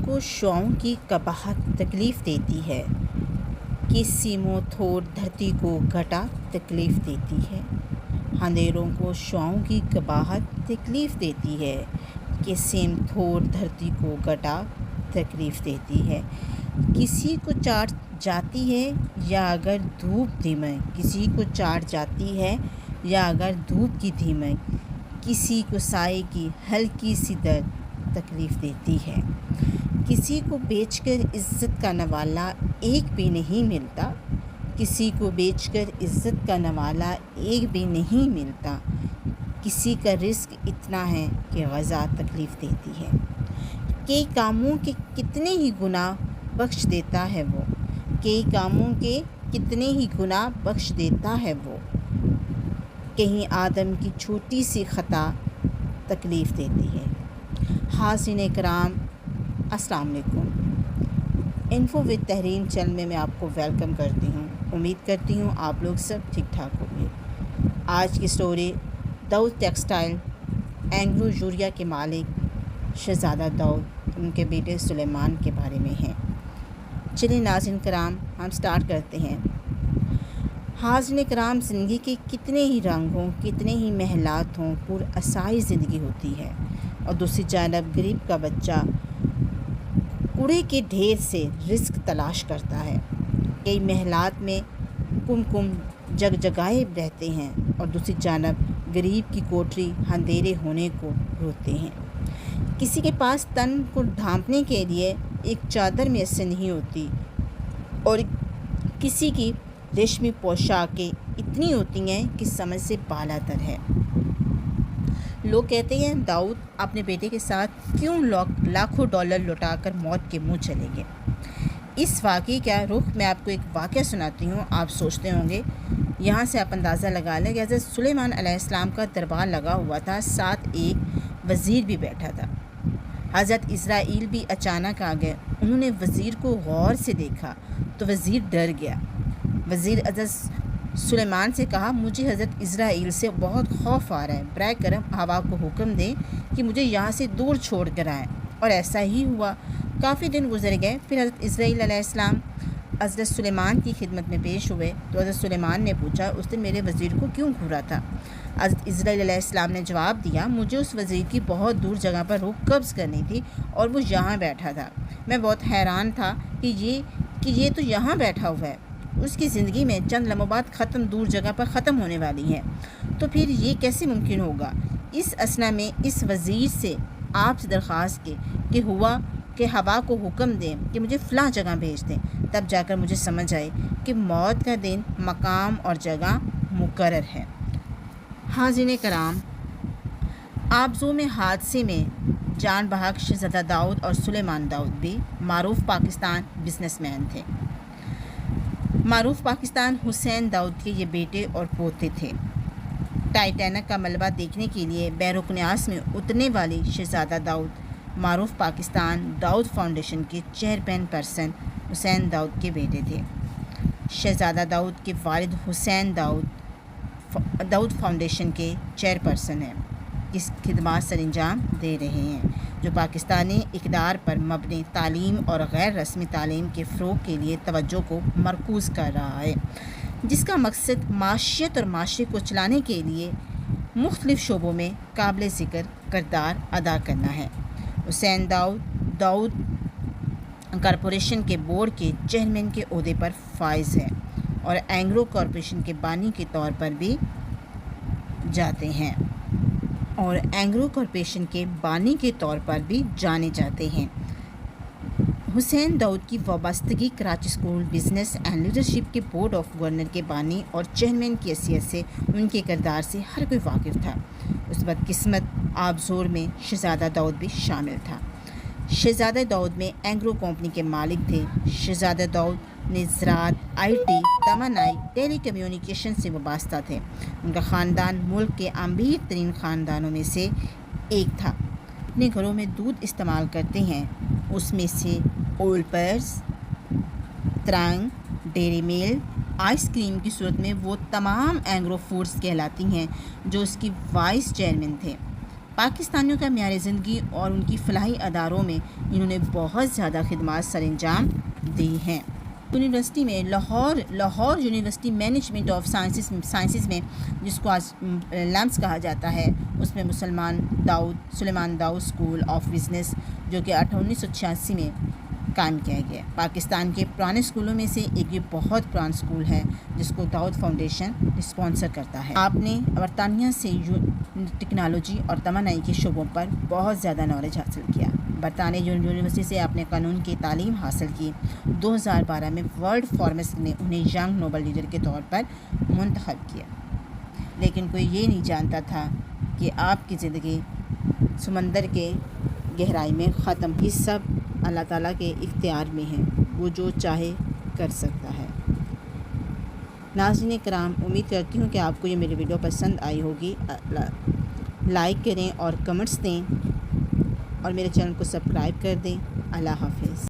کو شعاؤں کی قباحت تکلیف دیتی ہے کہ سیم و تھور دھرتی کو گھٹا تکلیف دیتی ہے۔ اندھیروں کو شعاؤں کی قباحت تکلیف دیتی ہے کہ سیم تھور دھرتی کو گھٹا تکلیف دیتی ہے۔ کسی کو چاٹ جاتی ہے یا اگر دھوپ دھمک، کسی کو چاٹ جاتی ہے یا اگر دھوپ کی دھمک، کسی کو سائے کی ہلکی سی درد تکلیف دیتی ہے۔ کسی کو بیچ کر عزت کا نوالا ایک بھی نہیں ملتا، کسی کو بیچ کر عزت کا نوالا ایک بھی نہیں ملتا، کسی کا رزق اتنا ہے کہ غذا تکلیف دیتی ہے۔ کئی کاموں کے کتنے ہی گناہ بخش دیتا ہے وہ، کئی کاموں کے کتنے ہی گناہ بخش دیتا ہے وہ، کہیں آدم کی چھوٹی سی خطا تکلیف دیتی ہے۔ حاضرین کرام السلام علیکم۔ انفو وتھ تحریم چینل میں آپ کو ویلکم کرتی ہوں۔ امید کرتی ہوں آپ لوگ سب ٹھیک ٹھاک ہوں گے۔ آج کی سٹوری داؤد ٹیکسٹائل اینگلو یوریا کے مالک شہزادہ داؤد، ان کے بیٹے سلیمان کے بارے میں ہے۔ چلیے ناظرین کرام ہم سٹارٹ کرتے ہیں۔ حاضرین کرام، زندگی کے کتنے ہی رنگ ہوں، کتنے ہی محلات ہوں، پر اسائی زندگی ہوتی ہے، اور دوسری جانب غریب کا بچہ کوڑے کے ڈھیر سے رزق تلاش کرتا ہے۔ کئی محلات میں کم جگائے رہتے ہیں اور دوسری جانب غریب کی کوٹری اندھیرے ہونے کو روتے ہیں۔ کسی کے پاس تن کو ڈھانپنے کے لیے ایک چادر میسر نہیں ہوتی، اور کسی کی ریشمی پوشاکیں اتنی ہوتی ہیں کہ سمجھ سے بالا تر ہے۔ لوگ کہتے ہیں داؤد اپنے بیٹے کے ساتھ کیوں لاکھوں ڈالر لوٹا کر موت کے منہ چلے گئے۔ اس واقعے کا رخ میں آپ کو ایک واقعہ سناتی ہوں۔ آپ سوچتے ہوں گے، یہاں سے آپ اندازہ لگا لیں کہ حضرت سلیمان علیہ السلام کا دربار لگا ہوا تھا، ساتھ ایک وزیر بھی بیٹھا تھا۔ حضرت اسرائیل بھی اچانک آ گئے۔ انہوں نے وزیر کو غور سے دیکھا تو وزیر ڈر گیا۔ وزیر حضرت سلیمان سے کہا، مجھے حضرت اسرائیل سے بہت خوف آ رہا ہے، برائے کرم ہوا کو حکم دیں کہ مجھے یہاں سے دور چھوڑ کر آئیں۔ اور ایسا ہی ہوا۔ کافی دن گزر گئے، پھر حضرت اسرائیل علیہ السلام حضرت سلیمان کی خدمت میں پیش ہوئے تو حضرت سلیمان نے پوچھا، اس دن میرے وزیر کو کیوں گھورا تھا؟ حضرت اسرائیل علیہ السلام نے جواب دیا، مجھے اس وزیر کی بہت دور جگہ پر روح قبض کرنی تھی اور وہ یہاں بیٹھا تھا۔ میں بہت حیران تھا کہ یہ تو یہاں بیٹھا ہوا ہے، اس کی زندگی میں چند لمحوں بعد دور جگہ پر ختم ہونے والی ہے، تو پھر یہ کیسے ممکن ہوگا؟ اس اثنا میں اس وزیر سے آپ سے درخواست کی کہ ہوا کو حکم دیں کہ مجھے فلاں جگہ بھیج دیں، تب جا کر مجھے سمجھ آئی کہ موت کا دن، مقام اور جگہ مقرر ہے۔ حاضرین کرام، آبزو میں حادثے میں جان بحق شہزادہ داؤد اور سلیمان داؤد بھی معروف پاکستان بزنس مین تھے۔ معروف پاکستان حسین داؤد کے یہ بیٹے اور پوتے تھے۔ ٹائٹینک کا ملبہ دیکھنے کے لیے بیرونیاس میں اترنے والے شہزادہ داؤد معروف پاکستان داؤد فاؤنڈیشن کے چیئرمین پرسن حسین داؤد کے بیٹے تھے۔ شہزادہ داؤد کے والد حسین داؤد فاؤنڈیشن کے چیئرپرسن ہیں، جس خدمات سر انجام دے رہے ہیں، جو پاکستانی اقدار پر مبنی تعلیم اور غیر رسمی تعلیم کے فروغ کے لیے توجہ کو مرکوز کر رہا ہے، جس کا مقصد معیشت اور معاشرے کو چلانے کے لیے مختلف شعبوں میں قابل ذکر کردار ادا کرنا ہے۔ حسین داؤد کارپوریشن کے بورڈ کے چیئرمین کے عہدے پر فائز ہے اور اینگلو کارپوریشن کے بانی کے طور پر بھی جانے جاتے ہیں۔ حسین داؤد کی وابستگی Karachi school business and leadership کے بورڈ آف گورنر کے بانی اور چیئرمین کی حیثیت سے ان کے کردار سے ہر کوئی واقف تھا۔ اس بدقسمت آبزور میں شہزادہ داؤد بھی شامل تھا۔ شہزادہ داؤد میں اینگلو کمپنی کے مالک تھے۔ شہزادہ داؤد نے زراعت، آئی ٹی، توانائی، ٹیلی کمیونیکیشن سے وابستہ تھے۔ ان کا خاندان ملک کے امیر ترین خاندانوں میں سے ایک تھا۔ اپنے گھروں میں دودھ استعمال کرتے ہیں، اس میں سے آئل پیرس، ترنگ، ڈیری ملک، آئس کریم کی صورت میں وہ تمام اینگلو فوڈز کہلاتی ہیں جو اس کی وائس چیئرمین تھے۔ پاکستانیوں کا معیار زندگی اور ان کی فلاحی اداروں میں انہوں نے بہت زیادہ خدمات سر انجام دی ہیں۔ یونیورسٹی میں Lahore university management of sciences میں، جس کو آج لیمس کہا جاتا ہے، اس میں سلیمان داؤد اسکول آف بزنس، جو کہ 1986 میں قائم کیا گیا۔ پاکستان کے پرانے اسکولوں میں سے ایک یہ بہت پرانا اسکول ہے جس کو داؤد فاؤنڈیشن اسپانسر کرتا ہے۔ آپ نے برطانیہ سے ٹیکنالوجی اور توانائی کے شعبوں پر بہت زیادہ نالج حاصل کیا۔ برطانیہ یونیورسٹی سے آپ نے قانون کی تعلیم حاصل کی۔ 2012 میں ورلڈ فارمسٹ نے انہیں ینگ نوبل لیڈر کے طور پر منتخب کیا، لیکن کوئی یہ نہیں جانتا تھا کہ آپ کی زندگی سمندر کے گہرائی میں ختم، یہ سب اللہ تعالیٰ کے اختیار میں ہے، وہ جو چاہے کر سکتا ہے۔ ناظرین کرام، امید کرتی ہوں کہ آپ کو یہ میری ویڈیو پسند آئی ہوگی۔ لائک کریں اور کمنٹس دیں اور میرے چینل کو سبسکرائب کر دیں۔ اللہ حافظ۔